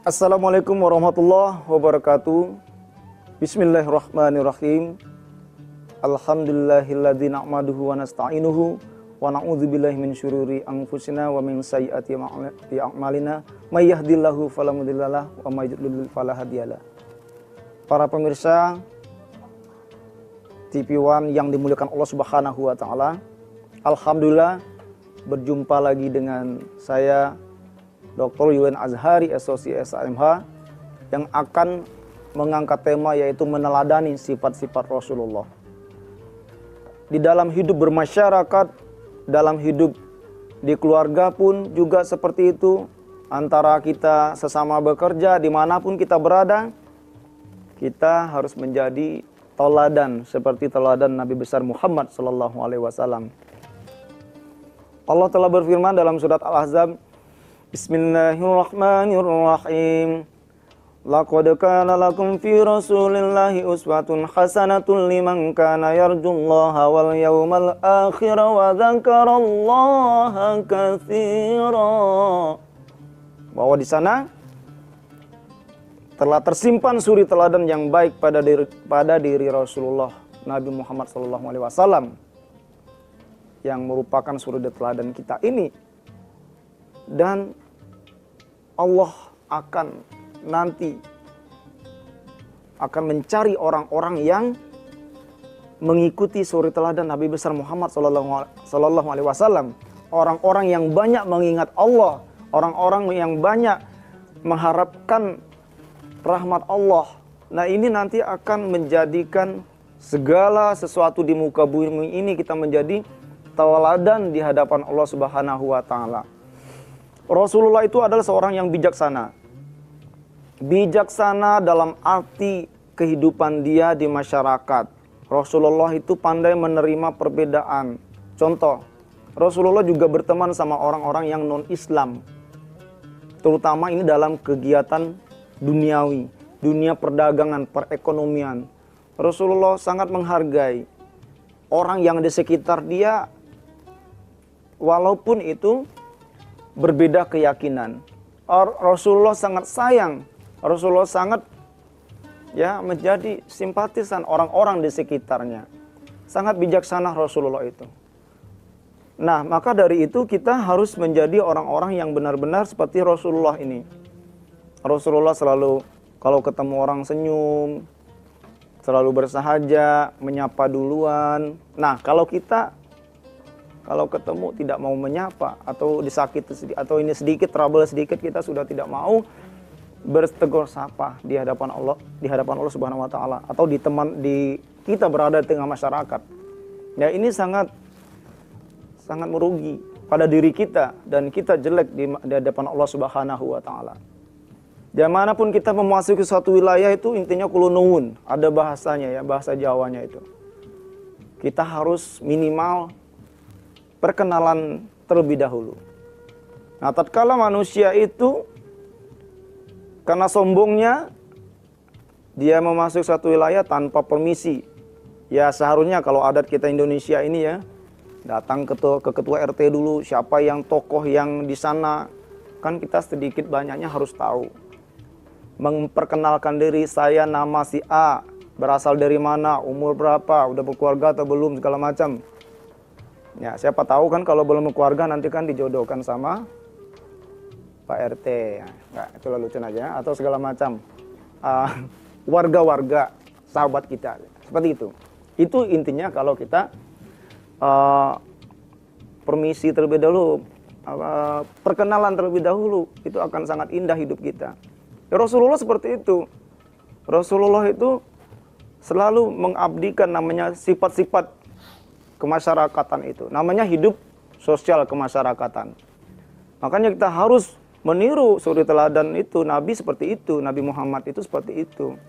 Assalamualaikum warahmatullahi wabarakatuh. Bismillahirrahmanirrahim. Alhamdulillahilladzi na'maduhu wa nasta'inuhu wa na'udzubillahi min syururi anfusina wa min sayyiati a'malina. May yahdihillahu fala mudhillalah wa may yudlil fala hadiyalah. Para pemirsa TV One yang dimuliakan Allah Subhanahu wa taala, alhamdulillah berjumpa lagi dengan saya Dr. Yulen Azhari, SOC SAMH, yang akan mengangkat tema yaitu meneladani sifat-sifat Rasulullah. Di dalam hidup bermasyarakat, dalam hidup di keluarga pun juga seperti itu. Antara kita sesama bekerja, dimanapun kita berada, kita harus menjadi teladan seperti teladan Nabi besar Muhammad SAW. Allah telah berfirman dalam surat Al-Ahzab, Bismillahirrahmanirrahim. Laqad kana lakum fi Rasulillahi uswatun hasanatun liman kana yarjullaha wal yawmal akhir wa dzakarallaha katsira. Bahwa di sana telah tersimpan suri teladan yang baik pada diri Rasulullah Nabi Muhammad SAW, yang merupakan suri teladan kita ini. Dan Allah nanti akan mencari orang-orang yang mengikuti suri teladan Nabi besar Muhammad SAW. Orang-orang yang banyak mengingat Allah, orang-orang yang banyak mengharapkan rahmat Allah. Nah, ini nanti akan menjadikan segala sesuatu di muka bumi ini kita menjadi teladan di hadapan Allah Subhanahu wa taala. Rasulullah itu adalah seorang yang bijaksana. Bijaksana dalam arti kehidupan dia di masyarakat. Rasulullah itu pandai menerima perbedaan. Contoh, Rasulullah juga berteman sama orang-orang yang non-Islam. Terutama ini dalam kegiatan duniawi, dunia perdagangan, perekonomian. Rasulullah sangat menghargai orang yang di sekitar dia, walaupun itu berbeda keyakinan. Rasulullah sangat sayang, Rasulullah sangat menjadi simpatisan orang-orang di sekitarnya. Sangat bijaksana Rasulullah itu. Nah, maka dari itu kita harus menjadi orang-orang yang benar-benar seperti Rasulullah ini. Rasulullah selalu kalau ketemu orang senyum, selalu bersahaja, menyapa duluan. Nah, kalau ketemu tidak mau menyapa atau disakiti atau ini sedikit trouble sedikit, kita sudah tidak mau bertegur sapa di hadapan Allah Subhanahu wa taala, atau kita berada di tengah masyarakat. Ya, ini sangat merugi pada diri kita dan kita jelek di hadapan Allah Subhanahu wa taala. Dimanapun kita memasuki suatu wilayah itu intinya kulo nuwun, ada bahasanya ya, bahasa Jawanya itu. Kita harus minimal perkenalan terlebih dahulu. Nah, tatkala manusia itu karena sombongnya dia memasuki suatu wilayah tanpa permisi. Ya, seharusnya kalau adat kita Indonesia ini ya, datang ke ketua RT dulu, siapa yang tokoh yang di sana, kan kita sedikit banyaknya harus tahu. Memperkenalkan diri, saya nama si A, berasal dari mana, umur berapa, udah berkeluarga atau belum, segala macam. Ya, siapa tahu kan kalau belum berkeluarga nanti kan dijodohkan sama Pak RT. Nah, itu lucu aja, atau segala macam. Warga-warga, sahabat kita. Seperti itu. Itu intinya kalau kita permisi terlebih dahulu, perkenalan terlebih dahulu, itu akan sangat indah hidup kita. Ya, Rasulullah seperti itu. Rasulullah itu selalu mengabdikan namanya sifat-sifat kemasyarakatan itu. Namanya hidup sosial kemasyarakatan. Makanya kita harus meniru suri teladan itu. Nabi seperti itu, Nabi Muhammad itu seperti itu.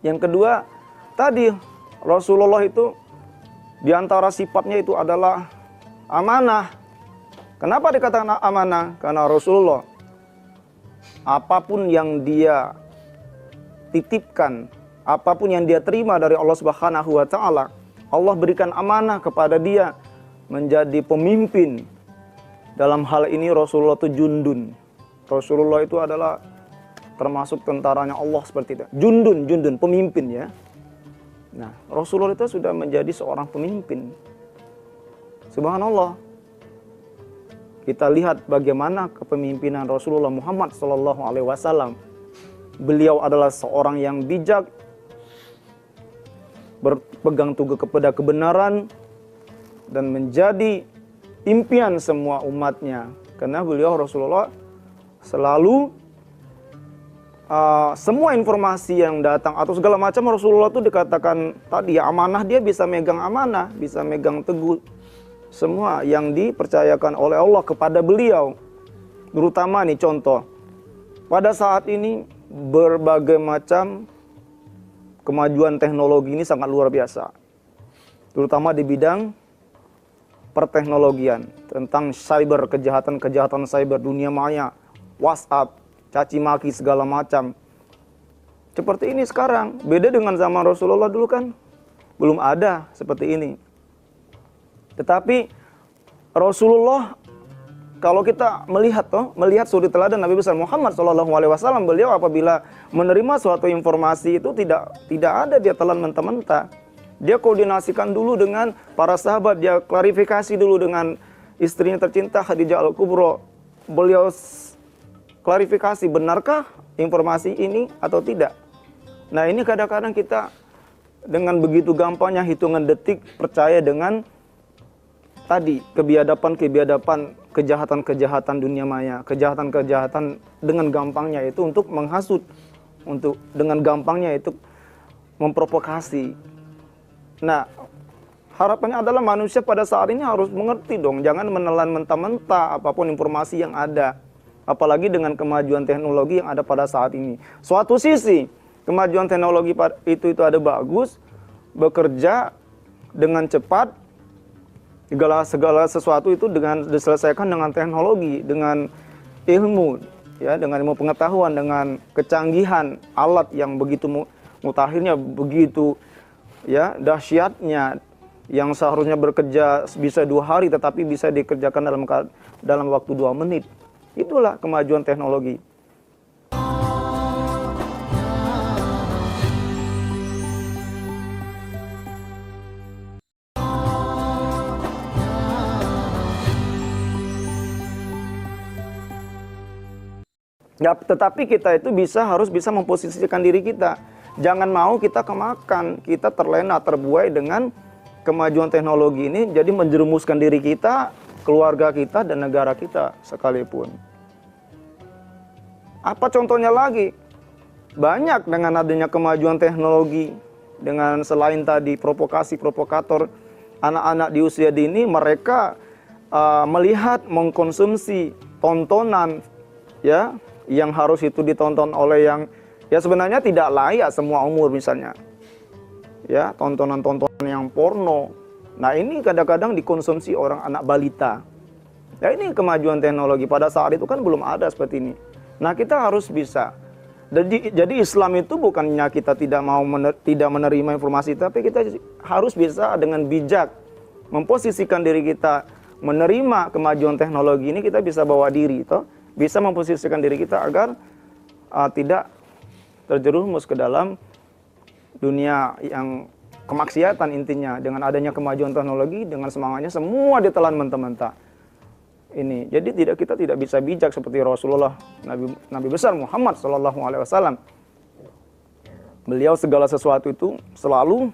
Yang kedua, tadi Rasulullah itu di antara sifatnya itu adalah amanah. Kenapa dikatakan amanah? Karena Rasulullah apapun yang dia titipkan, apapun yang dia terima dari Allah Subhanahu wa taala, Allah berikan amanah kepada dia menjadi pemimpin. Dalam hal ini Rasulullah itu jundun. Rasulullah itu adalah termasuk tentaranya Allah seperti itu. Jundun, pemimpin ya. Nah, Rasulullah itu sudah menjadi seorang pemimpin. Subhanallah. Kita lihat bagaimana kepemimpinan Rasulullah Muhammad SAW. Beliau adalah seorang yang bijak, berpegang teguh kepada kebenaran, dan menjadi impian semua umatnya. Karena beliau Rasulullah selalu semua informasi yang datang atau segala macam Rasulullah itu dikatakan tadi ya, amanah, dia bisa megang amanah, bisa megang teguh semua yang dipercayakan oleh Allah kepada beliau. Terutama nih contoh, pada saat ini berbagai macam kemajuan teknologi ini sangat luar biasa. Terutama di bidang perteknologian, tentang cyber, kejahatan cyber, dunia maya, WhatsApp, caci maki segala macam. Seperti ini sekarang, beda dengan zaman Rasulullah dulu kan belum ada seperti ini. Tetapi Rasulullah, kalau kita melihat suri teladan Nabi besar Muhammad SAW, beliau apabila menerima suatu informasi itu tidak ada dia telan mentah-mentah. Dia koordinasikan dulu dengan para sahabat, dia klarifikasi dulu dengan istrinya tercinta Khadijah Al-Kubra. Beliau klarifikasi, benarkah informasi ini atau tidak. Nah, ini kadang-kadang kita dengan begitu gampangnya hitungan detik percaya dengan tadi kebiadaban, kejahatan dunia maya, kejahatan dengan gampangnya itu untuk menghasut, dengan gampangnya itu memprovokasi. Nah, harapannya adalah manusia pada saat ini harus mengerti dong, jangan menelan mentah-mentah apapun informasi yang ada. Apalagi dengan kemajuan teknologi yang ada pada saat ini. Suatu sisi, kemajuan teknologi itu ada bagus, bekerja dengan cepat, segala sesuatu itu diselesaikan dengan teknologi, dengan ilmu, ya, dengan ilmu pengetahuan, dengan kecanggihan alat yang begitu mutakhirnya, begitu ya dahsyatnya, yang seharusnya bekerja bisa 2 hari tetapi bisa dikerjakan dalam waktu 2 menit. Itulah kemajuan teknologi. Ya, tetapi kita itu harus bisa memposisikan diri kita. Jangan mau kita kemakan, kita terlena, terbuai dengan kemajuan teknologi ini, jadi menjerumuskan diri kita, keluarga kita, dan negara kita sekalipun. Apa contohnya lagi? Banyak dengan adanya kemajuan teknologi, dengan selain tadi provokator, anak-anak di usia dini, mereka melihat, mengkonsumsi tontonan, ya, yang harus itu ditonton oleh yang ya sebenarnya tidak layak semua umur, misalnya ya, tontonan-tontonan yang porno. Nah, ini kadang-kadang dikonsumsi orang anak balita. Ya, ini kemajuan teknologi, pada saat itu kan belum ada seperti ini. Nah, kita harus bisa. Jadi Islam itu bukannya kita tidak menerima informasi, tapi kita harus bisa dengan bijak memposisikan diri kita menerima kemajuan teknologi ini. Kita bisa bawa diri bisa memposisikan diri kita agar tidak terjerumus ke dalam dunia yang kemaksiatan. Intinya dengan adanya kemajuan teknologi, dengan semangatnya semua ditelan mentah-mentah ini. Jadi kita tidak bisa bijak seperti Rasulullah Nabi besar Muhammad SAW. Beliau segala sesuatu itu selalu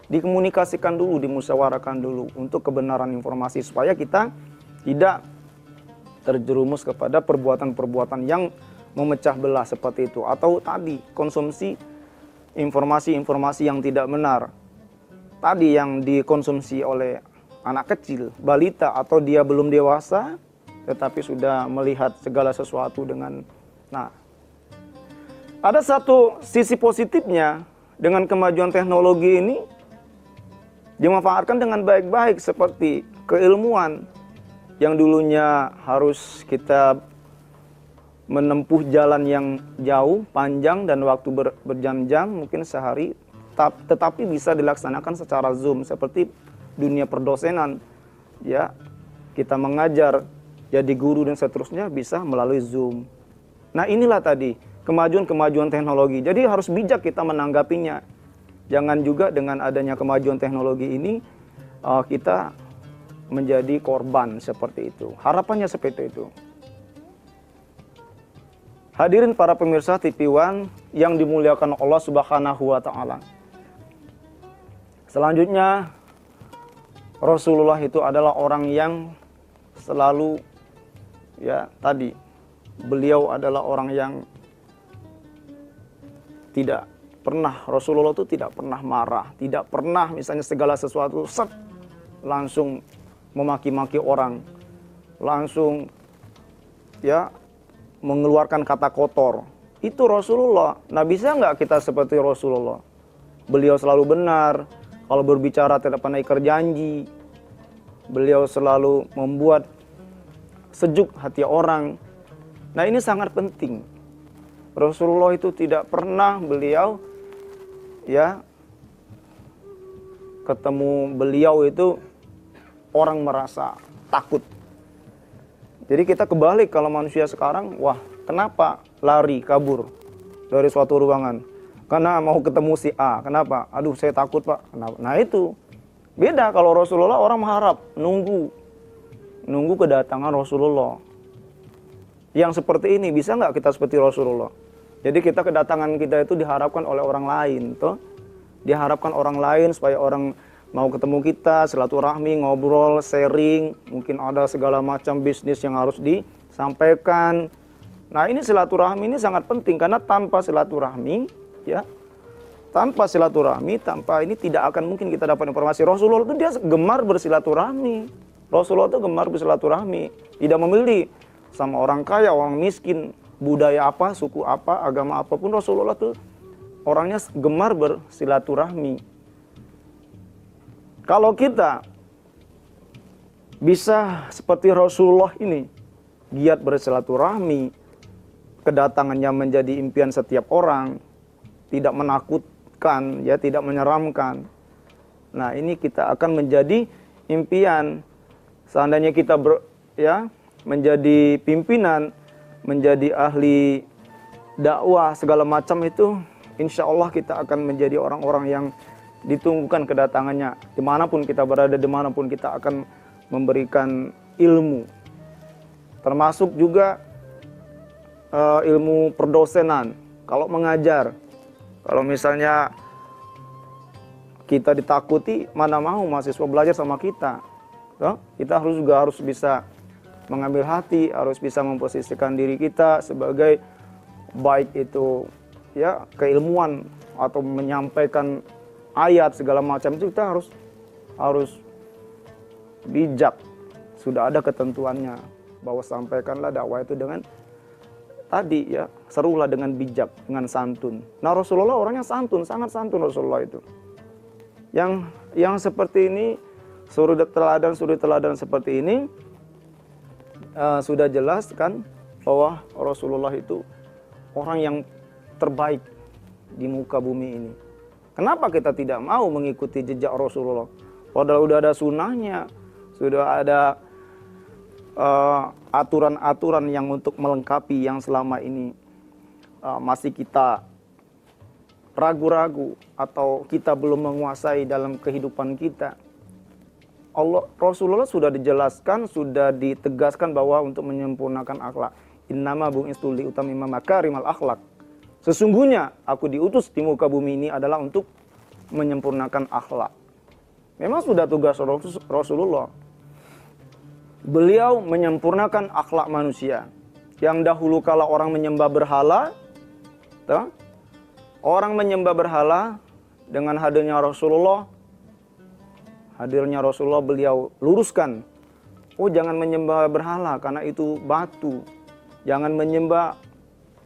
dikomunikasikan dulu, dimusyawarahkan dulu untuk kebenaran informasi, supaya kita tidak terjerumus kepada perbuatan-perbuatan yang memecah belah seperti itu, atau tadi konsumsi informasi-informasi yang tidak benar, tadi yang dikonsumsi oleh anak kecil, balita, atau dia belum dewasa tetapi sudah melihat segala sesuatu dengan. Nah, ada satu sisi positifnya dengan kemajuan teknologi ini, dimanfaatkan dengan baik-baik, seperti keilmuan yang dulunya harus kita menempuh jalan yang jauh, panjang, dan waktu berjam-jam, mungkin sehari, tetapi bisa dilaksanakan secara Zoom, seperti dunia perdosenan, ya, kita mengajar, jadi guru dan seterusnya bisa melalui Zoom. Nah, inilah tadi kemajuan teknologi. Jadi harus bijak kita menanggapinya. Jangan juga dengan adanya kemajuan teknologi ini kita menjadi korban seperti itu. Harapannya seperti itu. Hadirin para pemirsa TV One yang dimuliakan Allah Subhanahu wa taala. Selanjutnya, Rasulullah itu adalah orang yang selalu beliau adalah orang yang tidak pernah, Rasulullah itu tidak pernah marah, tidak pernah misalnya segala sesuatu langsung memaki-maki orang, langsung mengeluarkan kata kotor. Itu Rasulullah. Nah, bisa nggak kita seperti Rasulullah? Beliau selalu benar, kalau berbicara tidak pernah ingkar janji. Beliau selalu membuat sejuk hati orang. Nah, ini sangat penting. Rasulullah itu tidak pernah beliau ketemu beliau itu orang merasa takut. Jadi kita kebalik kalau manusia sekarang, wah kenapa lari, kabur dari suatu ruangan? Karena mau ketemu si A. Kenapa? Aduh saya takut pak. Nah itu. Beda kalau Rasulullah orang mengharap, nunggu kedatangan Rasulullah. Yang seperti ini, bisa nggak kita seperti Rasulullah? Jadi kedatangan kita itu diharapkan oleh orang lain. Diharapkan orang lain supaya orang mau ketemu kita, silaturahmi, ngobrol, sharing, mungkin ada segala macam bisnis yang harus disampaikan. Nah ini silaturahmi ini sangat penting karena tanpa silaturahmi, tanpa ini tidak akan mungkin kita dapat informasi. Rasulullah itu dia gemar bersilaturahmi. Rasulullah itu gemar bersilaturahmi, tidak memilih sama orang kaya, orang miskin, budaya apa, suku apa, agama apapun. Rasulullah itu orangnya gemar bersilaturahmi. Kalau kita bisa seperti Rasulullah ini, giat bersilaturahmi, kedatangannya menjadi impian setiap orang, tidak menakutkan, tidak menyeramkan. Nah, ini kita akan menjadi impian. Seandainya kita menjadi pimpinan, menjadi ahli dakwah segala macam itu, insya Allah kita akan menjadi orang-orang yang ditunggukan kedatangannya. Dimanapun kita berada, dimanapun kita akan memberikan ilmu. Termasuk juga ilmu perdosenan. Kalau mengajar, kalau misalnya kita ditakuti, mana mau mahasiswa belajar sama kita. Kita harus bisa mengambil hati, harus bisa memposisikan diri kita sebagai baik itu keilmuan atau menyampaikan ayat segala macam itu kita harus bijak. Sudah ada ketentuannya bahwa sampaikanlah dakwah itu dengan serulah dengan bijak, dengan santun. Nah, Rasulullah orangnya santun, sangat santun Rasulullah itu. Yang seperti ini, suri teladan seperti ini sudah jelas kan bahwa Rasulullah itu orang yang terbaik di muka bumi ini. Kenapa kita tidak mau mengikuti jejak Rasulullah? Padahal sudah ada sunnahnya, sudah ada aturan-aturan yang untuk melengkapi yang selama ini masih kita ragu-ragu atau kita belum menguasai dalam kehidupan kita. Rasulullah sudah dijelaskan, sudah ditegaskan bahwa untuk menyempurnakan akhlak. Innama bu'istu liutammima makarimal akhlak. Sesungguhnya aku diutus di muka bumi ini adalah untuk menyempurnakan akhlak. Memang sudah tugas Rasulullah. Beliau menyempurnakan akhlak manusia. Yang dahulu kala orang menyembah berhala, dengan hadirnya Rasulullah, beliau luruskan. Oh, jangan menyembah berhala karena itu batu. Jangan menyembah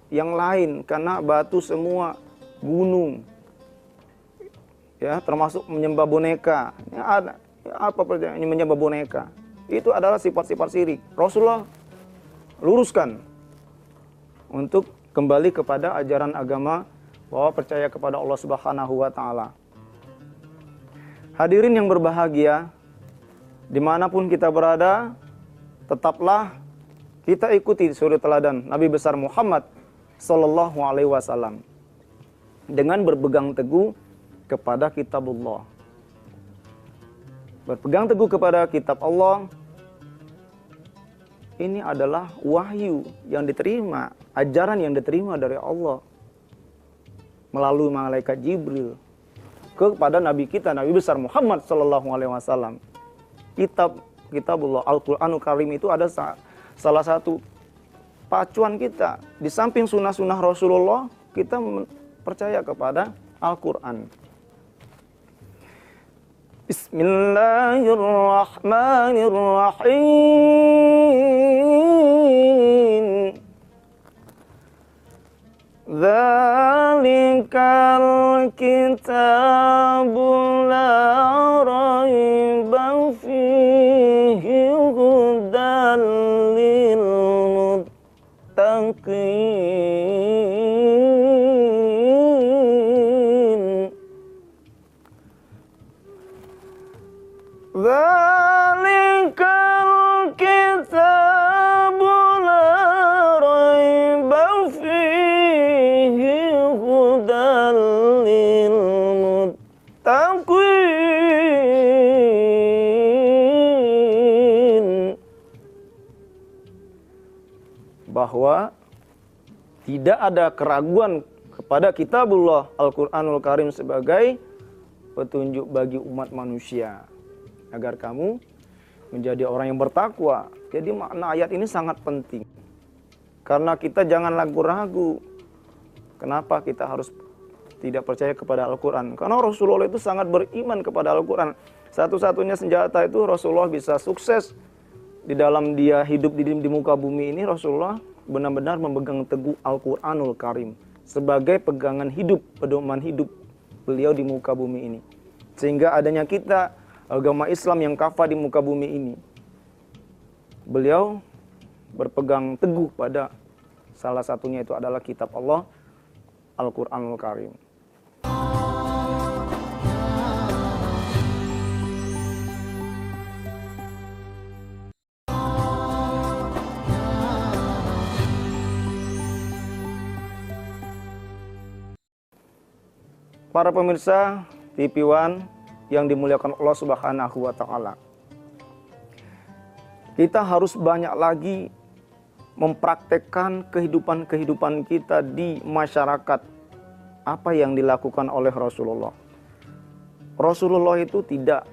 yang lain karena batu semua, gunung, termasuk menyembah boneka. Ini menyembah boneka itu adalah sifat-sifat syirik. Rasulullah luruskan untuk kembali kepada ajaran agama bahwa percaya kepada Allah Subhanahu wa taala. Hadirin yang berbahagia, dimanapun kita berada, tetaplah kita ikuti suri teladan Nabi besar Muhammad Sallallahu Alaihi Wasallam dengan berpegang teguh kepada kitabullah. Berpegang teguh kepada kitab Allah ini adalah wahyu yang diterima, ajaran yang diterima dari Allah melalui malaikat Jibril kepada Nabi kita, Nabi besar Muhammad Sallallahu Alaihi Wasallam. Kitabullah, Al-Quranul Karim itu ada salah satu pacuan kita. Di samping sunnah-sunnah Rasulullah, kita percaya kepada Al-Quran. Bismillahirrahmanirrahim. Dzalikal kitabu la raiba fihi hudan lil muttaqin. Dzalikal kitabu la raiba fihi hudan lil muttaqin. Bahwa tidak ada keraguan kepada kitabullah Al-Quranul Karim sebagai petunjuk bagi umat manusia agar kamu menjadi orang yang bertakwa. Jadi makna ayat ini sangat penting. Karena kita jangan ragu-ragu. Kenapa kita harus tidak percaya kepada Al-Quran? Karena Rasulullah itu sangat beriman kepada Al-Quran. Satu-satunya senjata itu Rasulullah bisa sukses di dalam dia hidup di muka bumi ini. Rasulullah benar-benar memegang teguh Al-Quranul Karim sebagai pegangan hidup, pedoman hidup beliau di muka bumi ini. Sehingga adanya kita, agama Islam yang kafah di muka bumi ini, beliau berpegang teguh pada salah satunya itu adalah kitab Allah, Al-Quranul Karim. Para pemirsa TV One yang dimuliakan Allah Subhanahu wa Ta'ala, kita harus banyak lagi mempraktekkan kehidupan kita di masyarakat apa yang dilakukan oleh Rasulullah. Rasulullah itu tidak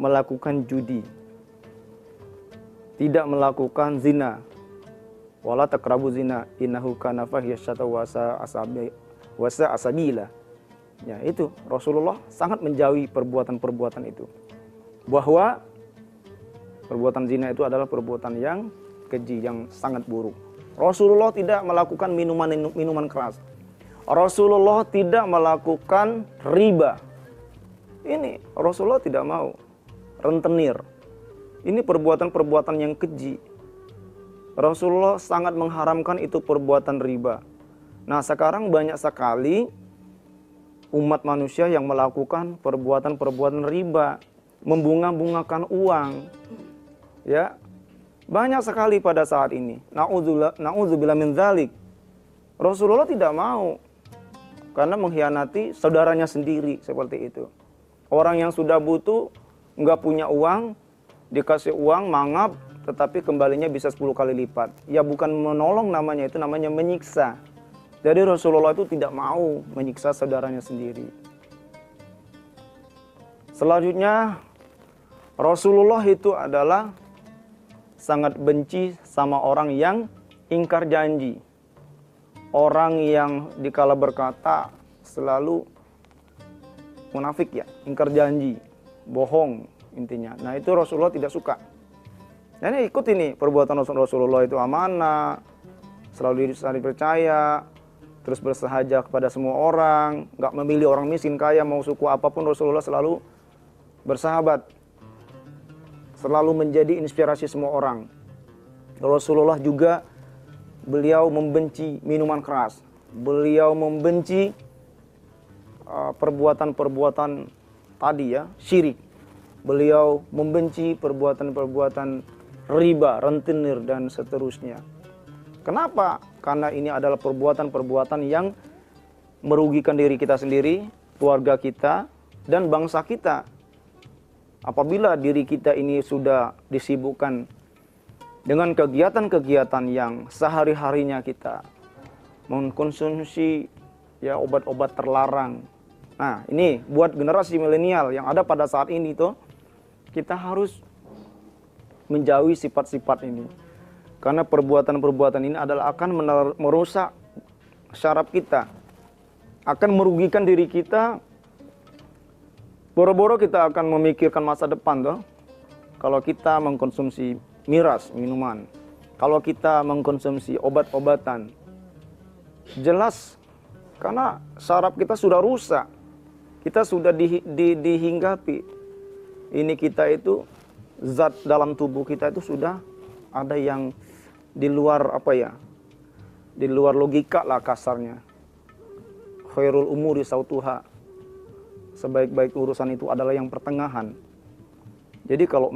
melakukan judi, tidak melakukan zina. Wala taqrabu zina innahu kana fahisyatan wa sa'a sabila. Ya, itu Rasulullah sangat menjauhi perbuatan-perbuatan itu. Bahwa perbuatan zina itu adalah perbuatan yang keji, yang sangat buruk. Rasulullah tidak melakukan minuman keras. Rasulullah tidak melakukan riba. Ini Rasulullah tidak mau. Rentenir. Ini perbuatan-perbuatan yang keji. Rasulullah sangat mengharamkan itu perbuatan riba. Nah, sekarang banyak sekali umat manusia yang melakukan perbuatan-perbuatan riba, membunga-bungakan uang. Ya. Banyak sekali pada saat ini. Na'udzubillah min dzalik. Rasulullah tidak mau karena mengkhianati saudaranya sendiri seperti itu. Orang yang sudah butuh, nggak punya uang, dikasih uang, mangap, tetapi kembalinya bisa 10 kali lipat. Ya bukan menolong namanya, itu namanya menyiksa. Jadi Rasulullah itu tidak mau menyiksa saudaranya sendiri. Selanjutnya, Rasulullah itu adalah sangat benci sama orang yang ingkar janji. Orang yang dikala berkata selalu munafik ya, ingkar janji, bohong intinya. Nah itu Rasulullah tidak suka. Nah, ini ikut ini perbuatan Rasulullah itu amanah, selalu dipercaya, terus bersahaja kepada semua orang, nggak memilih orang miskin kaya, mau suku apapun Rasulullah selalu bersahabat, selalu menjadi inspirasi semua orang. Rasulullah juga beliau membenci minuman keras, beliau membenci perbuatan-perbuatan tadi ya, syirik. Beliau membenci perbuatan-perbuatan riba, rentenir dan seterusnya. Kenapa? Karena ini adalah perbuatan-perbuatan yang merugikan diri kita sendiri, keluarga kita, dan bangsa kita. Apabila diri kita ini sudah disibukkan dengan kegiatan-kegiatan yang sehari-harinya kita mengkonsumsi ya obat-obat terlarang. Nah, ini buat generasi milenial yang ada pada saat ini tuh, kita harus menjauhi sifat-sifat ini. Karena perbuatan-perbuatan ini adalah akan merusak syaraf kita. Akan merugikan diri kita. Boro-boro kita akan memikirkan masa depan tuh. Kalau kita mengkonsumsi miras, minuman. Kalau kita mengkonsumsi obat-obatan. Jelas, karena syaraf kita sudah rusak. Kita sudah dihinggapi. Ini kita itu, zat dalam tubuh kita itu sudah ada yang di luar di luar logika lah kasarnya. Khairul umuri sautuha. Sebaik-baik urusan itu adalah yang pertengahan. Jadi kalau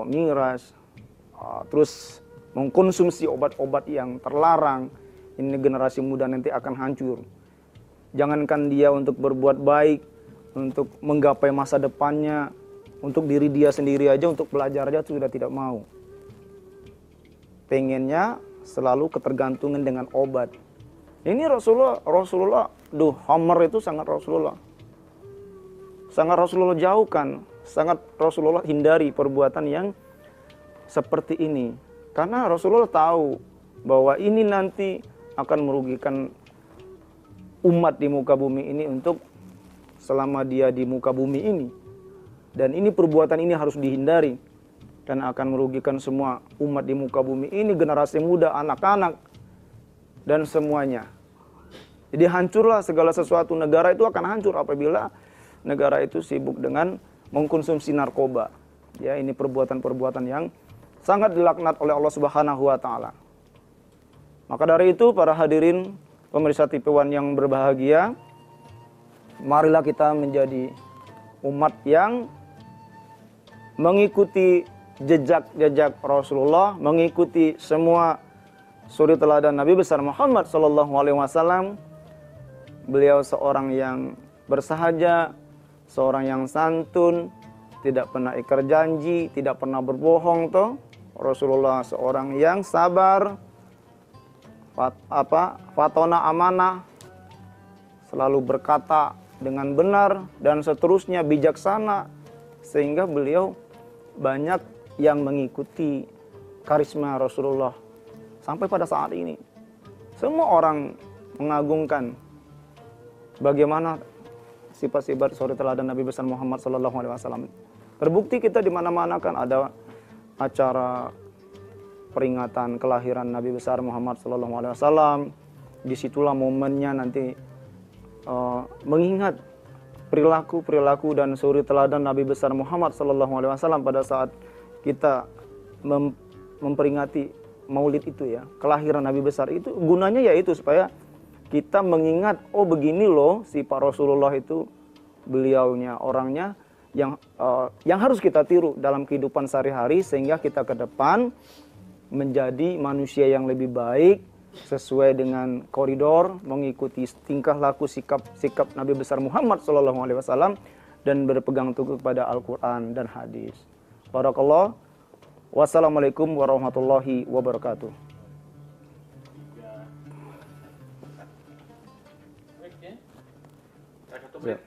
miras, terus mengkonsumsi obat-obat yang terlarang, ini generasi muda nanti akan hancur. Jangankan dia untuk berbuat baik, untuk menggapai masa depannya, untuk diri dia sendiri aja, untuk belajar aja sudah tidak mau. Pengennya selalu ketergantungan dengan obat. Ini Rasulullah, Homer itu sangat Rasulullah jauhkan, sangat Rasulullah hindari perbuatan yang seperti ini. Karena Rasulullah tahu bahwa ini nanti akan merugikan umat di muka bumi ini untuk selama dia di muka bumi ini. Dan ini perbuatan ini harus dihindari. Dan akan merugikan semua umat di muka bumi ini, generasi muda, anak-anak, dan semuanya. Jadi hancurlah segala sesuatu. Negara itu akan hancur apabila negara itu sibuk dengan mengkonsumsi narkoba. Ya, ini perbuatan-perbuatan yang sangat dilaknat oleh Allah Subhanahu wa taala. Maka dari itu para hadirin pemirsa TV1 yang berbahagia, marilah kita menjadi umat yang mengikuti jejak-jejak Rasulullah, mengikuti semua suri teladan Nabi besar Muhammad SAW. Beliau seorang yang bersahaja, seorang yang santun, tidak pernah ingkar janji, tidak pernah berbohong toh. Rasulullah seorang yang sabar, fatona amanah, selalu berkata dengan benar dan seterusnya, bijaksana, sehingga beliau banyak yang mengikuti karisma Rasulullah sampai pada saat ini. Semua orang mengagungkan bagaimana sifat-sifat suri teladan Nabi besar Muhammad SAW. Terbukti kita di mana-mana kan ada acara peringatan kelahiran Nabi besar Muhammad SAW. Disitulah momennya nanti mengingat perilaku dan suri teladan Nabi besar Muhammad SAW pada saat kita memperingati maulid itu ya, kelahiran Nabi besar itu. Gunanya yaitu supaya kita mengingat, oh begini loh sifat Rasulullah itu, beliaunya, orangnya yang harus kita tiru dalam kehidupan sehari-hari, sehingga kita ke depan menjadi manusia yang lebih baik sesuai dengan koridor, mengikuti tingkah laku sikap Nabi besar Muhammad SAW dan berpegang teguh kepada Al-Quran dan hadis. Barakallah. Wassalamualaikum warahmatullahi wabarakatuh. Ya.